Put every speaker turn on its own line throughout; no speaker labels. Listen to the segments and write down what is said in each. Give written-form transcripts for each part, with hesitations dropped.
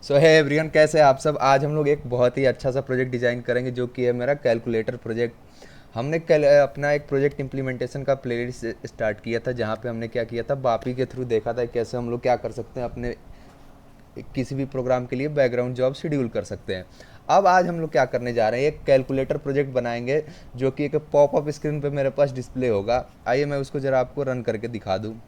सो है एवरीवन, कैसे हैं आप सब। आज हम लोग एक बहुत ही अच्छा सा प्रोजेक्ट डिज़ाइन करेंगे जो कि है मेरा कैलकुलेटर प्रोजेक्ट। हमने कल अपना एक प्रोजेक्ट इम्प्लीमेंटेशन का प्लेलिस्ट स्टार्ट किया था, जहाँ पे हमने क्या किया था, बापी के थ्रू देखा था कैसे हम लोग क्या कर सकते हैं, अपने किसी भी प्रोग्राम के लिए बैकग्राउंड जॉब शेड्यूल कर सकते हैं। अब आज हम लोग क्या करने जा रहे हैं, एक कैलकुलेटर प्रोजेक्ट बनाएंगे जो कि एक पॉपअप स्क्रीन पे मेरे पास डिस्प्ले होगा। आइए मैं उसको ज़रा आपको रन करके दिखा दूँ।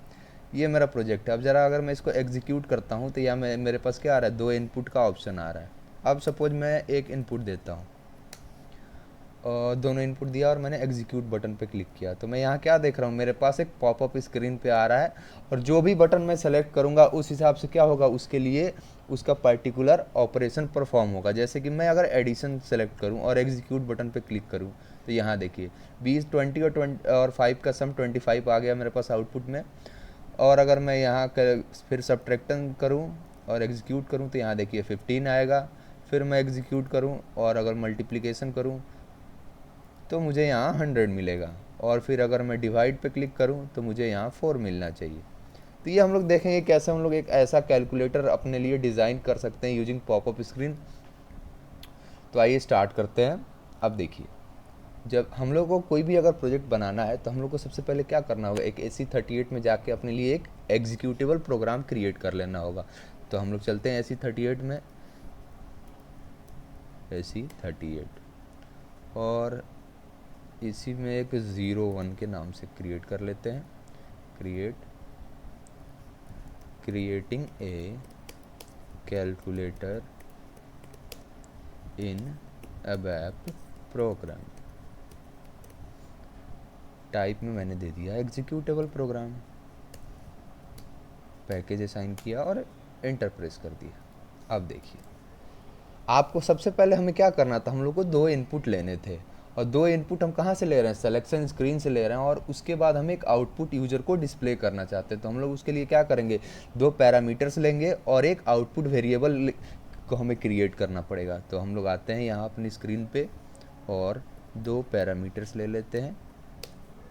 ये मेरा प्रोजेक्ट है। अब ज़रा अगर मैं इसको एग्जीक्यूट करता हूँ तो यहाँ मेरे पास क्या आ रहा है, दो इनपुट का ऑप्शन आ रहा है। अब सपोज मैं एक इनपुट देता हूँ और दोनों इनपुट दिया और मैंने एग्जीक्यूट बटन पे क्लिक किया, तो मैं यहाँ क्या देख रहा हूँ, मेरे पास एक पॉपअप स्क्रीन पे आ रहा है। और जो भी बटन मैं सेलेक्ट करूँगा उस हिसाब से क्या होगा, उसके लिए उसका पर्टिकुलर ऑपरेशन परफॉर्म होगा। जैसे कि मैं अगर एडिशन सेलेक्ट करूँ और एग्जीक्यूट बटन पे क्लिक करूँ तो यहाँ देखिए 20 20 और 20 और 5 का सम 25 आ गया मेरे पास आउटपुट में। और अगर मैं यहाँ फिर सब्ट्रैक्शन करूँ और एग्जीक्यूट करूँ तो यहाँ देखिए 15 आएगा। फिर मैं एग्जीक्यूट करूँ और अगर मल्टीप्लिकेशन करूँ तो मुझे यहाँ 100 मिलेगा। और फिर अगर मैं डिवाइड पे क्लिक करूँ तो मुझे यहाँ 4 मिलना चाहिए। तो ये हम लोग देखेंगे कैसे हम लोग एक ऐसा कैलकुलेटर अपने लिए डिज़ाइन कर सकते हैं यूजिंग पॉपअप स्क्रीन। तो आइए स्टार्ट करते हैं। अब देखिए, जब हम लोग को कोई भी अगर प्रोजेक्ट बनाना है तो हम लोग को सबसे पहले क्या करना होगा, एक AC38 में जाके अपने लिए एक एग्जीक्यूटेबल प्रोग्राम क्रिएट कर लेना होगा। तो हम लोग चलते हैं AC38 में, AC38, और इसी में एक 01 के नाम से क्रिएट कर लेते हैं। Creating a calculator in ABAP program. Type में मैंने दे दिया एग्जीक्यूटेबल प्रोग्राम, पैकेज असाइन किया और एंटर प्रेस कर दिया। अब देखिए, आपको सबसे पहले हमें क्या करना था, हम लोग को दो इनपुट लेने थे। और दो इनपुट हम कहाँ से ले रहे हैं, सिलेक्शन स्क्रीन से ले रहे हैं। और उसके बाद हम एक आउटपुट यूजर को डिस्प्ले करना चाहते हैं। तो हम लोग उसके लिए क्या करेंगे, दो पैरामीटर्स लेंगे और एक आउटपुट वेरिएबल को हमें क्रिएट करना पड़ेगा। तो हम लोग आते हैं यहाँ अपनी स्क्रीन पे और दो पैरामीटर्स ले लेते हैं।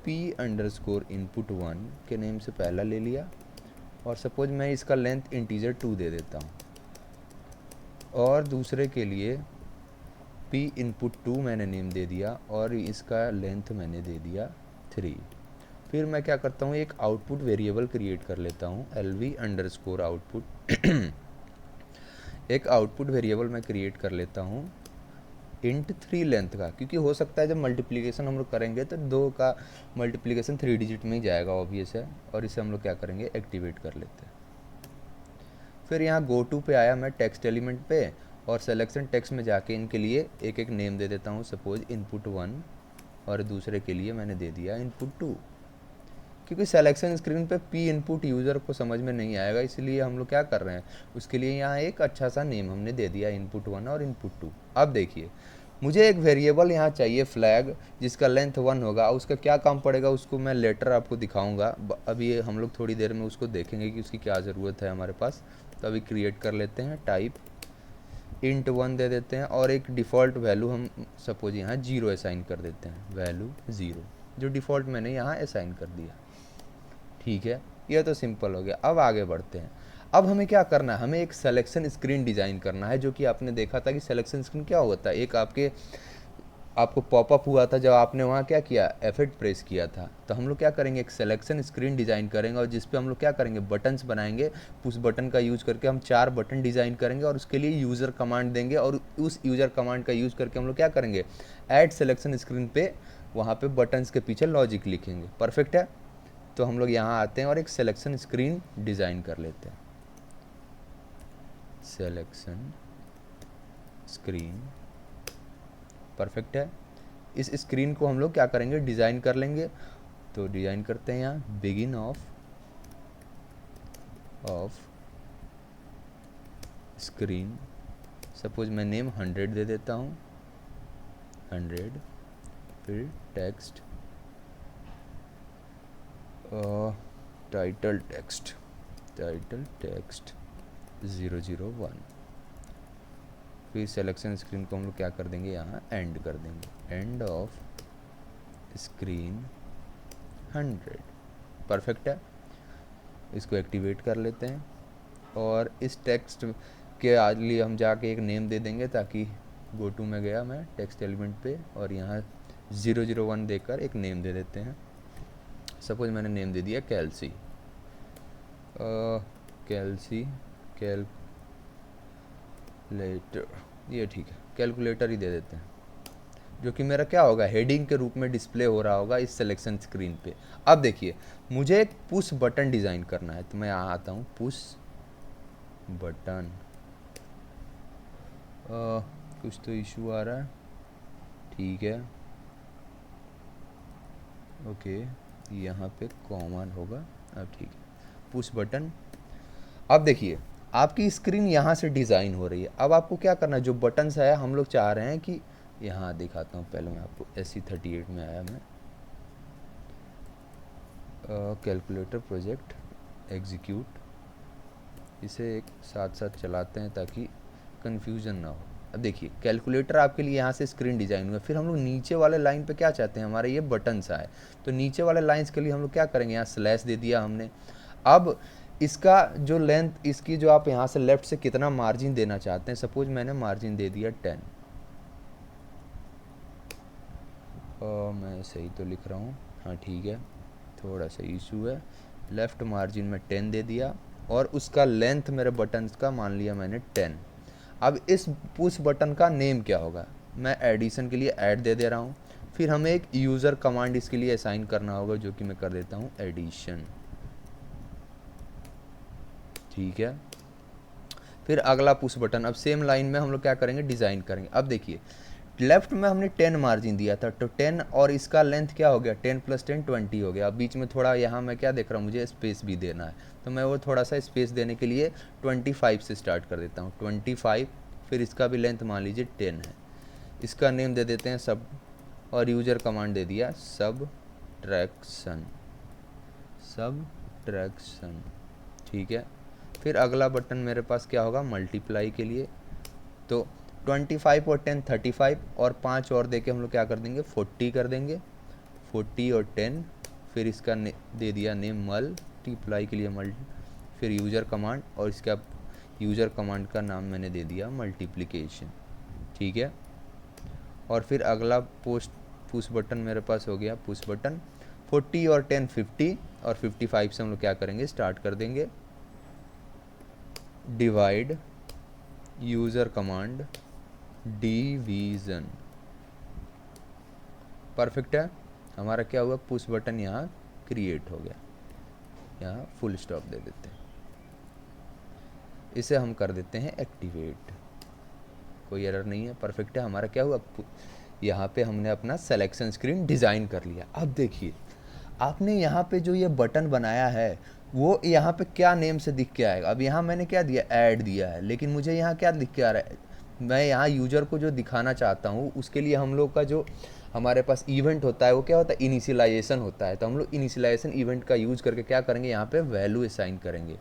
p_input1 के नेम से पहला ले लिया और सपोज मैं इसका लेंथ इंटीजर 2 दे देता हूँ। और दूसरे के लिए p_input2 मैंने नेम दे दिया और इसका लेंथ मैंने दे दिया 3। फिर मैं क्या करता हूँ, एक आउटपुट वेरिएबल क्रिएट कर लेता हूँ, lv_output। एक आउटपुट वेरिएबल मैं क्रिएट कर लेता हूँ int3 लेंथ का, क्योंकि हो सकता है जब मल्टीप्लिकेशन हम लोग करेंगे तो दो का मल्टीप्लिकेशन 3 डिजिट में ही जाएगा, ऑब्वियस है। और इसे हम लोग क्या करेंगे, एक्टिवेट कर लेते हैं। फिर यहाँ गो टू पे आया मैं टेक्स्ट एलिमेंट पे और सिलेक्शन टेक्स्ट में जाके इनके लिए एक एक नेम दे देता हूँ, सपोज input1 और दूसरे के लिए मैंने दे दिया input2। क्योंकि सिलेक्शन स्क्रीन पे p_input यूज़र को समझ में नहीं आएगा, इसलिए हम लोग क्या कर रहे हैं, उसके लिए यहाँ एक अच्छा सा नेम हमने दे दिया input1 और input2। अब देखिए, मुझे एक वेरिएबल यहाँ चाहिए फ्लैग, जिसका लेंथ 1 होगा। उसका क्या काम पड़ेगा उसको मैं लेटर आपको दिखाऊंगा। अभी हम लोग थोड़ी देर में उसको देखेंगे कि उसकी क्या ज़रूरत है हमारे पास। तो अभी क्रिएट कर लेते हैं, टाइप int1 दे देते हैं और एक डिफ़ॉल्ट वैल्यू हम सपोज यहाँ 0 असाइन कर देते हैं, वैल्यू 0, जो डिफ़ॉल्ट मैंने यहाँ असाइन कर दिया। ठीक है, यह तो सिंपल हो गया। अब आगे बढ़ते हैं। अब हमें क्या करना है, हमें एक सिलेक्शन स्क्रीन डिज़ाइन करना है। जो कि आपने देखा था कि सिलेक्शन स्क्रीन क्या होता है, एक आपको पॉपअप हुआ था जब आपने वहाँ क्या किया, F8 प्रेस किया था। तो हम लोग क्या करेंगे, एक सिलेक्शन स्क्रीन डिज़ाइन करेंगे और जिस पे हम लोग क्या करेंगे, बटन्स बनाएंगे। उस बटन का यूज़ करके हम 4 बटन डिज़ाइन करेंगे और उसके लिए यूज़र कमांड देंगे। और उस यूज़र कमांड का यूज़ करके हम लोग क्या करेंगे, ऐड सिलेक्शन स्क्रीन पे वहाँ पे बटन्स के पीछे लॉजिक लिखेंगे। परफेक्ट है। तो हम लोग यहाँ आते हैं और एक सिलेक्शन स्क्रीन डिज़ाइन कर लेते हैं। सिलेक्शन स्क्रीन, परफेक्ट है। इस स्क्रीन को हम लोग क्या करेंगे, डिज़ाइन कर लेंगे। तो डिज़ाइन करते हैं यहाँ, बिगिन ऑफ स्क्रीन, सपोज मैं नेम 100 दे देता हूँ, 100। फिर टेक्स्ट, टाइटल टेक्स्ट 001। फिर सिलेक्शन स्क्रीन को हम लोग क्या कर देंगे, यहाँ एंड कर देंगे, एंड ऑफ स्क्रीन 100। परफेक्ट है। इसको एक्टिवेट कर लेते हैं और इस टेक्स्ट के आज लिए हम जाके एक नेम दे देंगे, ताकि गो टू में गया मैं टेक्स्ट एलिमेंट पे और यहाँ 001 देकर एक नेम दे देते हैं। सपोज मैंने नेम दे दिया कैल्सी, कैल्सी कैलकुलेटर, ये ठीक है, कैलकुलेटर ही दे देते हैं, जो कि मेरा क्या होगा, हेडिंग के रूप में डिस्प्ले हो रहा होगा इस सिलेक्शन स्क्रीन पे। अब देखिए मुझे एक पुश बटन डिज़ाइन करना है, तो मैं यहाँ आता हूँ, पुश बटन। कुछ तो इशू आ रहा है, ठीक है, ओके, यहाँ पे कॉमन होगा, अब ठीक है, पुश बटन। अब देखिए आपकी स्क्रीन यहाँ से डिज़ाइन हो रही है। अब आपको क्या करना है, जो बटन्स है हम लोग चाह रहे हैं कि यहाँ दिखाता हूँ, पहले मैं आपको SE38 में आया मैं, कैलकुलेटर प्रोजेक्ट एग्जीक्यूट, इसे एक साथ साथ चलाते हैं ताकि कन्फ्यूज़न ना हो। अब देखिए कैलकुलेटर आपके लिए यहाँ से स्क्रीन डिज़ाइन हुआ, फिर हम लोग नीचे वाले लाइन पे क्या चाहते हैं, हमारे ये बटन्स आए, तो नीचे वाले लाइंस के लिए हम लोग क्या करेंगे, यहाँ स्लैश दे दिया हमने। अब इसका जो लेंथ, इसकी जो आप यहाँ से लेफ्ट से कितना मार्जिन देना चाहते हैं, सपोज मैंने मार्जिन दे दिया 10, मैं सही तो लिख रहा हूँ, हाँ ठीक है, थोड़ा सा इशू है, लेफ़्ट मार्जिन में 10 दे दिया और उसका लेंथ मेरे बटन्स का मान लिया मैंने 10। अब इस पुश बटन का नेम क्या होगा, मैं एडिशन के लिए ऐड दे दे रहा हूँ, फिर हमें एक यूज़र कमांड इसके लिए असाइन करना होगा, जो कि मैं कर देता हूँ एडिशन, ठीक है। फिर अगला पुश बटन, अब सेम लाइन में हम लोग क्या करेंगे, डिज़ाइन करेंगे। अब देखिए लेफ्ट में हमने 10 मार्जिन दिया था, तो 10 और इसका लेंथ क्या हो गया, 10 + 10 20 हो गया। अब बीच में थोड़ा यहाँ मैं क्या देख रहा हूँ, मुझे स्पेस भी देना है, तो मैं वो थोड़ा सा स्पेस देने के लिए 25 से स्टार्ट कर देता हूँ, 25। फिर इसका भी लेंथ मान लीजिए 10 है, इसका नेम दे देते हैं सब, और यूज़र कमांड दे दिया सबट्रैक्शन, ठीक है। फिर अगला बटन मेरे पास क्या होगा, मल्टीप्लाई के लिए, तो 25 और 10 35 और 5 और दे के हम लोग क्या कर देंगे, 40 कर देंगे, 40 और 10, फिर इसका दे दिया नेम मल्टीप्लाई के लिए फिर यूज़र कमांड, और इसका यूज़र कमांड का नाम मैंने दे दिया मल्टीप्लिकेशन, ठीक है। और फिर अगला पुश बटन मेरे पास हो गया, पुश बटन 40 और 10 50 और 55 से हम लोग क्या करेंगे, स्टार्ट कर देंगे divide, user command division, perfect है। हमारा क्या हुआ, पुश बटन यहाँ क्रिएट हो गया, यहाँ फुल स्टॉप दे देते हैं, इसे हम कर देते हैं एक्टिवेट, कोई एरर नहीं है, परफेक्ट है। हमारा क्या हुआ, यहाँ पे हमने अपना सिलेक्शन स्क्रीन डिज़ाइन कर लिया। अब देखिए आपने यहाँ पे जो ये बटन बनाया है वो यहाँ पे क्या नेम से दिख के आएगा। अब यहाँ मैंने क्या दिया, ऐड दिया है, लेकिन मुझे यहाँ क्या दिख के आ रहा है, मैं यहाँ यूज़र को जो दिखाना चाहता हूँ उसके लिए हम लोग का जो हमारे पास इवेंट होता है वो क्या होता है, इनिशियलाइजेशन होता है। तो हम लोग इनिशियलाइजेशन इवेंट का यूज़ करके क्या करेंगे, यहाँ पे वैल्यू असाइन करेंगे।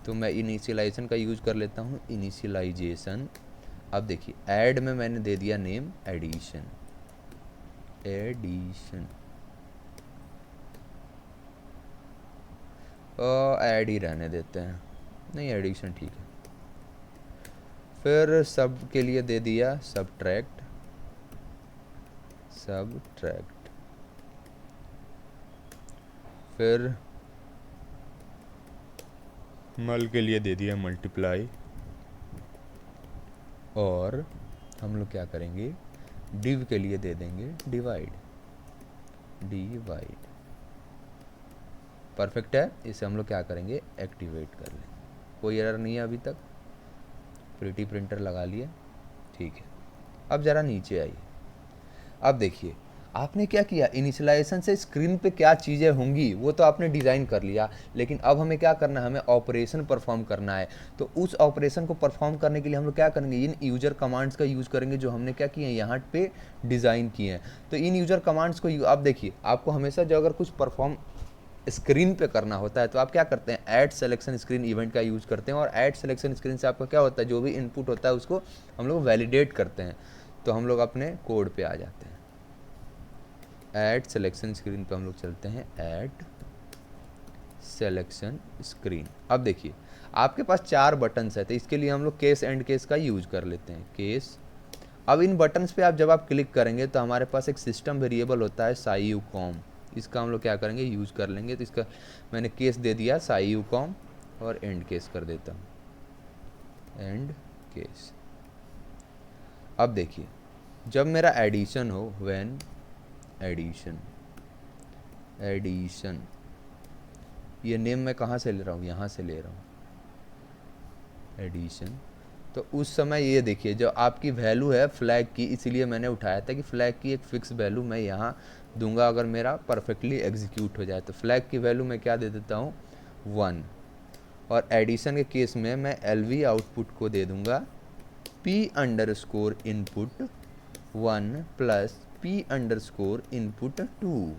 तो मैं इनिशियलाइजेशन का यूज़ कर लेता हूँ, इनिशियलाइजेशन। अब देखिए ऐड में मैंने दे दिया नेम एडिशन, ऐड ही रहने देते हैं, नहीं एडिशन ठीक है। फिर सब के लिए दे दिया सबट्रैक्ट, फिर मल के लिए दे दिया मल्टीप्लाई, और हम लोग क्या करेंगे, डिव के लिए दे देंगे डिवाइड, परफेक्ट है। इसे हम लोग क्या करेंगे, एक्टिवेट कर लें, कोई एरर नहीं है अभी तक, प्रिटी प्रिंटर लगा लिए, ठीक है। अब ज़रा नीचे आइए, अब देखिए आपने क्या किया, इनिशियलाइजेशन से स्क्रीन पे क्या चीज़ें होंगी वो तो आपने डिज़ाइन कर लिया, लेकिन अब हमें क्या करना है, हमें ऑपरेशन परफॉर्म करना है। तो उस ऑपरेशन को परफॉर्म करने के लिए हम लोग क्या करेंगे, इन यूज़र कमांड्स का यूज़ करेंगे जो हमने क्या किए हैं, यहाँ पे डिज़ाइन किए हैं। तो इन यूज़र कमांड्स को अब देखिए आपको हमेशा जो अगर कुछ परफॉर्म स्क्रीन पे करना होता है तो आप क्या करते हैं, ऐड सिलेक्शन स्क्रीन इवेंट का यूज़ करते हैं, और ऐड सिलेक्शन स्क्रीन से आपका क्या होता है, जो भी इनपुट होता है उसको हम लोग वैलिडेट करते हैं। तो हम लोग अपने कोड पे आ जाते हैं, ऐड सिलेक्शन स्क्रीन पे हम लोग चलते हैं, ऐड सिलेक्शन स्क्रीन। अब देखिए आपके पास 4 बटन्स है, तो इसके लिए हम लोग केस एंड केस का यूज कर लेते हैं, केस। अब इन बटन्स पे जब आप क्लिक करेंगे तो हमारे पास एक सिस्टम वेरिएबल होता है साईयूकॉम, इसका हम लोग क्या करेंगे, यूज कर लेंगे। तो इसका मैंने केस दे दिया साईयूकॉम और एंड केस कर देता हूँ, एंड केस। अब देखिए जब मेरा एडिशन हो, व्हेन एडिशन, एडिशन, ये नेम मैं कहाँ से ले रहा हूँ, यहाँ से ले रहा हूँ, एडिशन। तो उस समय ये देखिए जो आपकी वैल्यू है फ्लैग की, इसीलिए मैंने उठाया था कि फ्लैग की एक फ़िक्स वैल्यू मैं यहाँ दूंगा अगर मेरा परफेक्टली एग्जीक्यूट हो जाए। तो फ्लैग की वैल्यू मैं क्या दे देता हूँ, 1। और एडिशन के केस में मैं LV आउटपुट को दे दूंगा P_ input 1 plus P_ input 2।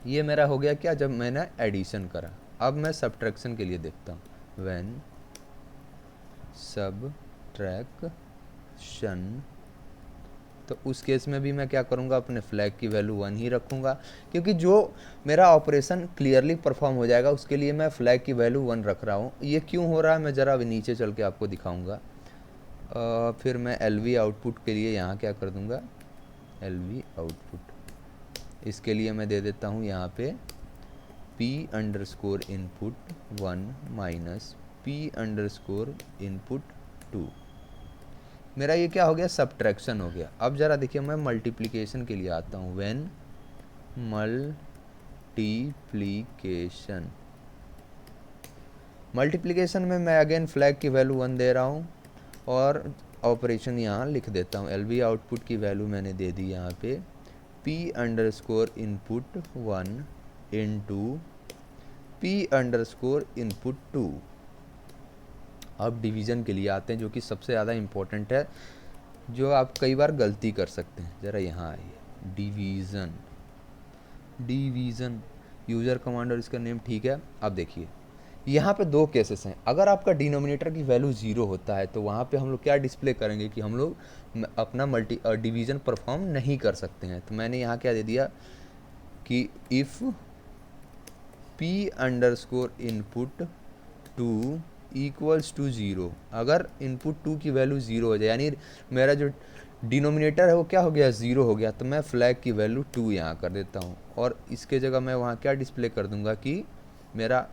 ये मेरा हो गया क्या, जब मैंने एडिशन करा। अब मैं सब्ट्रैक्शन के लिए देखता हूँ, व्हेन सब्ट्रैक्शन। तो उस केस में भी मैं क्या करूँगा, अपने फ्लैग की वैल्यू 1 ही रखूँगा, क्योंकि जो मेरा ऑपरेशन क्लियरली परफॉर्म हो जाएगा उसके लिए मैं फ्लैग की वैल्यू 1 रख रहा हूँ। ये क्यों हो रहा है मैं ज़रा अभी नीचे चल के आपको दिखाऊँगा। फिर मैं LV आउटपुट के लिए यहाँ क्या कर दूँगा, LV आउटपुट, इसके लिए मैं दे देता हूँ यहाँ पे P_ input 1 minus P_ input 2। मेरा ये क्या हो गया, सब्ट्रैक्शन हो गया। अब ज़रा देखिए मैं मल्टीप्लिकेशन के लिए आता हूँ, व्हेन मल्टीप्लिकेशन। मल्टीप्लिकेशन में मैं अगेन फ्लैग की वैल्यू 1 दे रहा हूँ और ऑपरेशन यहाँ लिख देता हूँ। LV आउटपुट की वैल्यू मैंने दे दी यहाँ पे P_ input 1 into P_ input 2। अब डिवीज़न के लिए आते हैं, जो कि सबसे ज़्यादा इम्पोर्टेंट है, जो आप कई बार गलती कर सकते हैं। ज़रा यहाँ आइए, डिवीज़न, डिवीज़न यूज़र कमांड और इसका नेम ठीक है। अब देखिए यहाँ पे 2 केसेस हैं। अगर आपका डिनोमिनेटर की वैल्यू 0 होता है तो वहाँ पे हम लोग क्या डिस्प्ले करेंगे कि हम लोग अपना डिवीज़न परफॉर्म नहीं कर सकते हैं। तो मैंने यहाँ क्या दे दिया कि if P_ input 2 equals to 0, अगर इनपुट 2 की वैल्यू 0 हो जाए, यानी मेरा जो डिनोमिनेटर है वो क्या हो गया, 0 हो गया, तो मैं फ्लैग की वैल्यू 2 यहाँ कर देता हूँ। और इसके जगह मैं वहाँ क्या डिस्प्ले कर दूँगा कि मेरा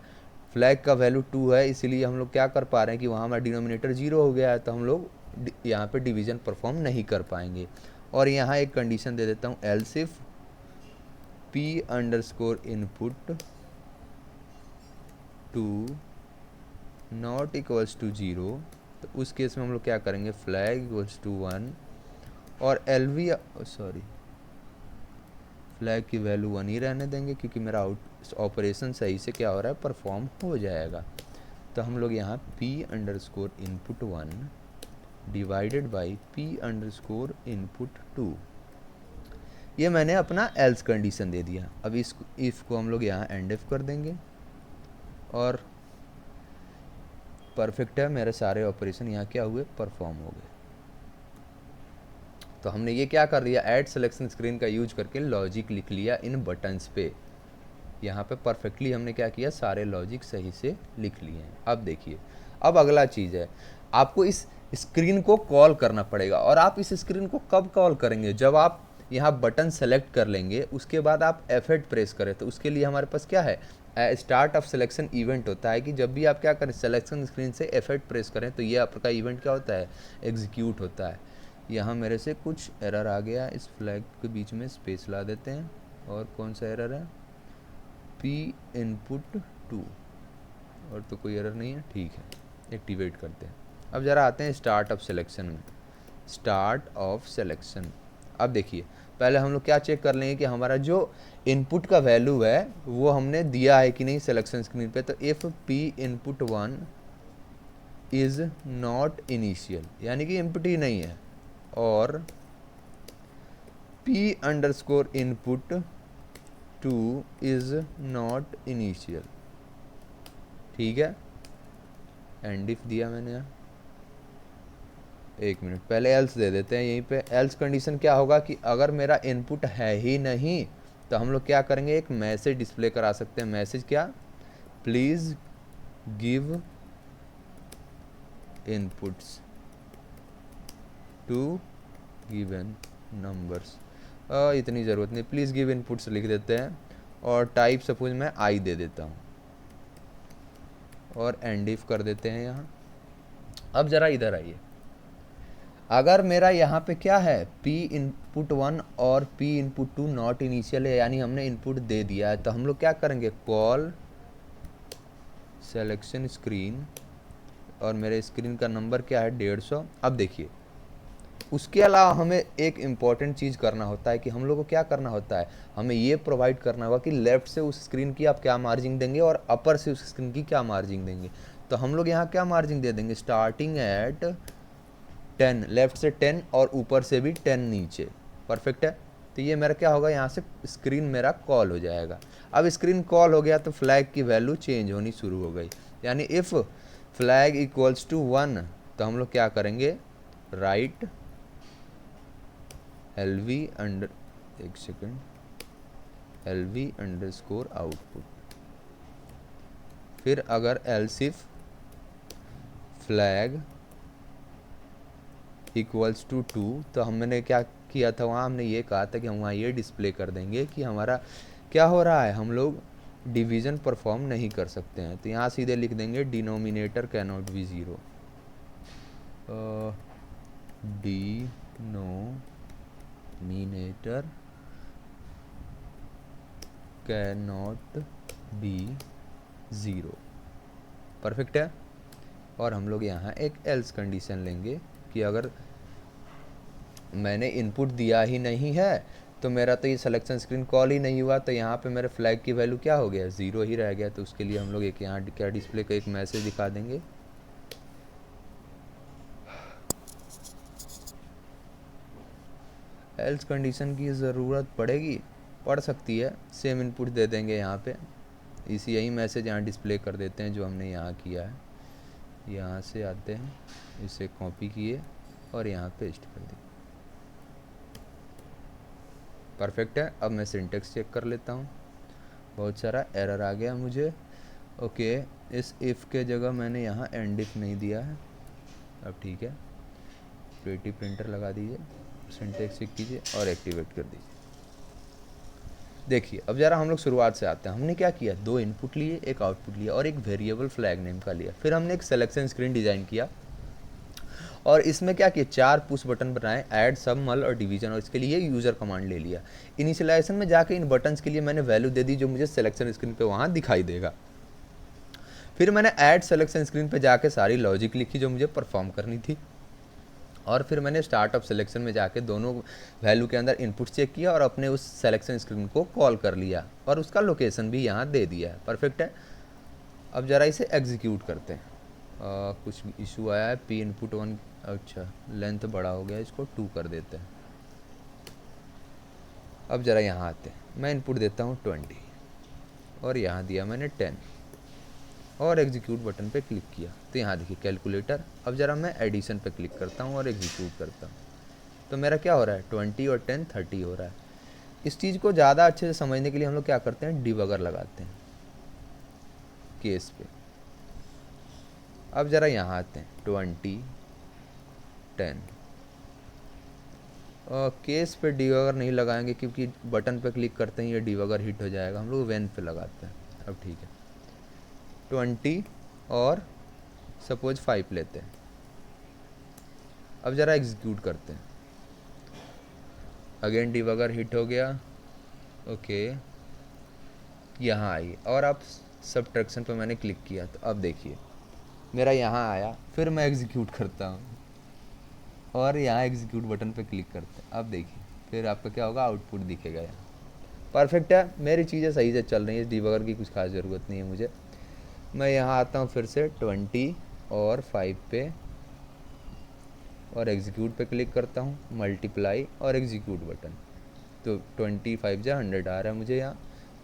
फ्लैग का वैल्यू 2 है, इसीलिए हम लोग क्या कर पा रहे हैं कि वहाँ हमारा डिनोमिनेटर 0 हो गया है, तो हम लोग यहाँ पे डिवीज़न परफॉर्म नहीं कर पाएंगे। और यहाँ एक कंडीशन दे देता हूँ, else if P_ input 2 not equals to 0, तो उस केस में हम लोग क्या करेंगे, फ्लैग इक्वल्स टू 1 और फ्लैग की वैल्यू 1 ही रहने देंगे, क्योंकि मेरा ऑपरेशन सही से क्या हो रहा है, परफॉर्म हो जाएगा। तो हम लोग यहाँ P_ input 1 divided by P_ input 2, ये मैंने अपना एल्स कंडीशन दे दिया। अब इस इफ़ को हम लोग यहाँ एंड इफ कर देंगे और परफेक्ट है, मेरे सारे ऑपरेशन यहाँ क्या हुए, परफॉर्म हो गए। तो हमने ये क्या कर लिया, ऐड सिलेक्शन स्क्रीन का यूज करके लॉजिक लिख लिया इन बटन्स पे। यहाँ पे परफेक्टली हमने क्या किया, सारे लॉजिक सही से लिख लिए हैं। अब देखिए, अब अगला चीज़ है, आपको इस स्क्रीन को कॉल करना पड़ेगा। और आप इस स्क्रीन को कब कॉल करेंगे, जब आप यहाँ बटन सेलेक्ट कर लेंगे, उसके बाद आप F8 प्रेस करें। तो उसके लिए हमारे पास क्या है, स्टार्ट ऑफ सिलेक्शन इवेंट होता है कि जब भी आप क्या करें, सिलेक्शन स्क्रीन से F8 प्रेस करें तो ये आपका इवेंट क्या होता है, एग्जीक्यूट होता है। यहाँ मेरे से कुछ एरर आ गया, इस फ्लैग के बीच में स्पेस ला देते हैं। और कौन सा एरर है, P इनपुट 2, और तो कोई एरर नहीं है, ठीक है, एक्टिवेट करते हैं। अब ज़रा आते हैं स्टार्ट ऑफ सिलेक्शन में, स्टार्ट ऑफ सिलेक्शन। अब देखिए, पहले हम लोग क्या चेक कर लेंगे कि हमारा जो इनपुट का वैल्यू है वो हमने दिया है कि नहीं सिलेक्शन स्क्रीन पे। तो if P input 1 is not initial, यानी कि इनपुट ही नहीं है, और P_ input 2 is not initial, ठीक है, एंड इफ दिया मैंने यहाँ। एक मिनट, पहले एल्स दे देते हैं यहीं पे। एल्स कंडीशन क्या होगा कि अगर मेरा इनपुट है ही नहीं तो हम लोग क्या करेंगे, एक मैसेज डिस्प्ले करा सकते हैं। मैसेज क्या, please give inputs to given numbers, इतनी ज़रूरत नहीं, प्लीज़ गिव इनपुट्स लिख देते हैं और टाइप सपोज मैं आई दे देता हूँ और एंड इफ कर देते हैं यहाँ। अब ज़रा इधर आइए, अगर मेरा यहाँ पे क्या है p इनपुट 1 और p इनपुट 2 नॉट इनिशियल है, यानी हमने इनपुट दे दिया है, तो हम लोग क्या करेंगे, कॉल सिलेक्शन स्क्रीन और मेरे स्क्रीन का नंबर क्या है 150। अब देखिए, उसके अलावा हमें एक इम्पॉर्टेंट चीज़ करना होता है कि हम लोग को क्या करना होता है, हमें ये प्रोवाइड करना होगा कि लेफ़्ट से उस स्क्रीन की आप क्या मार्जिंग देंगे और अपर से उस स्क्रीन की क्या मार्जिंग देंगे। तो हम लोग यहाँ क्या मार्जिंग दे देंगे, स्टार्टिंग एट 10, लेफ़्ट से 10 और ऊपर से भी 10 नीचे। परफेक्ट है। तो ये मेरा क्या होगा, यहाँ से स्क्रीन मेरा कॉल हो जाएगा। अब स्क्रीन कॉल हो गया तो फ्लैग की वैल्यू चेंज होनी शुरू हो गई, यानी इफ़ फ्लैग इक्वल्स टू 1 तो हम लोग क्या करेंगे, राइट LV अंडर, एक सेकेंड, LV अंडरस्कोर आउटपुट। फिर अगर else if flag equals to 2 तो हमने क्या किया था वहाँ, हमने ये कहा था कि हम वहाँ ये डिस्प्ले कर देंगे कि हमारा क्या हो रहा है, हम लोग डिवीज़न परफॉर्म नहीं कर सकते हैं। तो यहाँ सीधे लिख देंगे denominator can not be 0, denominator can not be 0। Perfect है। और हम लोग यहाँ एक एल्स कंडीशन लेंगे कि अगर मैंने इनपुट दिया ही नहीं है तो मेरा तो ये सिलेक्शन स्क्रीन कॉल ही नहीं हुआ, तो यहाँ पे मेरे फ्लैग की वैल्यू क्या हो गया, 0 ही रह गया। तो उसके लिए हम लोग एक यहाँ क्या डिस्प्ले का एक मैसेज दिखा देंगे, एल्स कंडीशन की ज़रूरत पड़ेगी, पड़ सकती है, सेम इनपुट दे देंगे यहाँ पे, यही मैसेज यहाँ डिस्प्ले कर देते हैं जो हमने यहाँ किया है। यहाँ से आते हैं, इसे कॉपी किए और यहाँ पेस्ट कर दिए। परफेक्ट है। अब मैं सिंटेक्स चेक कर लेता हूँ, बहुत सारा एरर आ गया मुझे। ओके, इस इफ़ के जगह मैंने यहाँ एंड इफ नहीं दिया है, अब ठीक है। प्रीटी प्रिंटर लगा दीजिए, सिंटेक्स चेक कीजिए और एक्टिवेट कर दीजिए। देखिए अब ज़रा हम लोग शुरुआत से आते हैं। हमने क्या किया, 2 इनपुट लिए, एक आउटपुट लिया और एक वेरिएबल फ्लैग नेम का लिया। फिर हमने एक सिलेक्शन स्क्रीन डिज़ाइन किया और इसमें क्या किया, 4 पुश बटन बनाए, ऐड, सब, मल और डिवीजन, और इसके लिए यूज़र कमांड ले लिया। इनिशियलाइजेशन में जाके इन बटन्स के लिए मैंने वैल्यू दे दी जो मुझे सिलेक्शन स्क्रीन पे वहाँ दिखाई देगा। फिर मैंने ऐड सिलेक्शन स्क्रीन पे जाके सारी लॉजिक लिखी जो मुझे परफॉर्म करनी थी, और फिर मैंने स्टार्टअप सिलेक्शन में जाके दोनों वैल्यू के अंदर इनपुट चेक किया और अपने उस सिलेक्शन स्क्रीन को कॉल कर लिया और उसका लोकेशन भी यहाँ दे दिया है। परफेक्ट है। अब ज़रा इसे एग्जीक्यूट करते हैं। कुछ इशू आया है, पी इनपुट 1, अच्छा लेंथ बड़ा हो गया, इसको 2 कर देते हैं। अब ज़रा यहाँ आते हैं, मैं इनपुट देता हूँ 20 और यहाँ दिया मैंने 10 और एग्जीक्यूट बटन पे क्लिक किया तो यहाँ देखिए कैलकुलेटर। अब ज़रा मैं एडिशन पे क्लिक करता हूँ और एग्जीक्यूट करता हूँ तो मेरा क्या हो रहा है, 20 और 10 30 हो रहा है। इस चीज़ को ज़्यादा अच्छे से समझने के लिए हम लोग क्या करते हैं, डिबगर लगाते हैं केस पे। अब ज़रा यहाँ आते हैं, 20 10 और केस पे डिबगर नहीं लगाएंगे क्योंकि बटन पे क्लिक करते हैं ये डिबगर हिट हो जाएगा, हम लोग वेन पे लगाते हैं। अब ठीक है, 20 और सपोज 5 लेते हैं। अब ज़रा एग्जीक्यूट करते हैं, अगेन डिबगर हिट हो गया। ओके, यहाँ आई और अब सब्ट्रैक्शन पे मैंने क्लिक किया तो अब देखिए मेरा यहाँ आया। फिर मैं एग्जीक्यूट करता हूँ और यहाँ एग्जीक्यूट बटन पे क्लिक करते हैं, अब देखिए फिर आपका क्या होगा, आउटपुट दिखेगा यहाँ। परफेक्ट है, मेरी चीज़ें सही से चल रही है, डिबगर की कुछ खास ज़रूरत नहीं है मुझे। मैं यहाँ आता हूँ फिर से 20 और 5 पे और एग्जीक्यूट पे क्लिक करता हूँ, मल्टीप्लाई और एग्जीक्यूट बटन, तो 25 जा 100 आ रहा है मुझे यहाँ।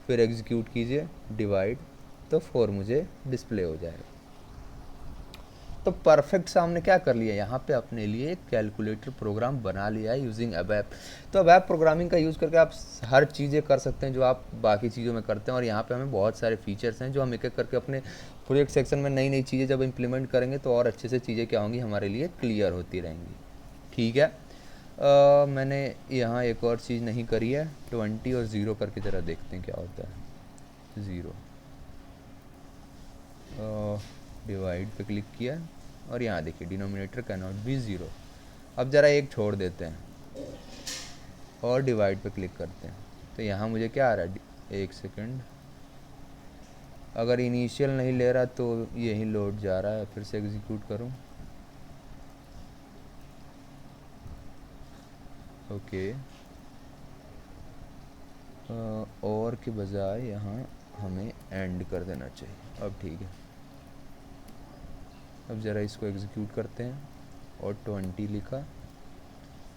फिर एग्जीक्यूट कीजिए, डिवाइड, तो 4 मुझे डिस्प्ले हो जाएगा। तो परफेक्ट सा हमने क्या कर लिया, यहाँ पे अपने लिए एक कैलकुलेटर प्रोग्राम बना लिया है यूजिंग अबैप। तो अबैप प्रोग्रामिंग का यूज़ करके आप हर चीज़ें कर सकते हैं जो आप बाकी चीज़ों में करते हैं, और यहाँ पे हमें बहुत सारे फीचर्स हैं जो हम एक एक करके अपने प्रोजेक्ट सेक्शन में नई नई चीज़ें जब इम्प्लीमेंट करेंगे तो और अच्छे से चीज़ें क्या होंगी, हमारे लिए क्लियर होती रहेंगी। ठीक है। मैंने यहाँ एक और चीज़ नहीं करी है, 20 और 0 करके ज़रा देखते हैं क्या होता है। 0 डिवाइड पे क्लिक किया और यहाँ देखिए डिनोमिनेटर कैन नॉट बी 0। अब ज़रा एक छोड़ देते हैं और डिवाइड पे क्लिक करते हैं, तो यहाँ मुझे क्या आ रहा है, एक सेकंड, अगर इनिशियल नहीं ले रहा तो यही लोड जा रहा है। फिर से एग्जीक्यूट करूँ, ओके। और के बजाय यहाँ हमें एंड कर देना चाहिए। अब ठीक है, अब ज़रा इसको एग्जीक्यूट करते हैं और 20 लिखा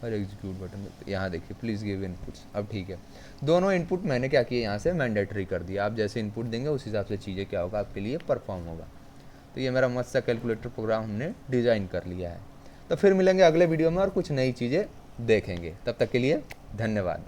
और एग्जीक्यूट बटन, यहाँ देखिए प्लीज़ गिव इनपुट्स। अब ठीक है, दोनों इनपुट मैंने क्या किया, यहाँ से मैंडेटरी कर दिया। आप जैसे इनपुट देंगे उस हिसाब से चीज़ें क्या होगा, आपके लिए परफॉर्म होगा। तो ये मेरा मस्त सा कैलकुलेटर प्रोग्राम हमने डिज़ाइन कर लिया है। तो फिर मिलेंगे अगले वीडियो में और कुछ नई चीज़ें देखेंगे। तब तक के लिए धन्यवाद।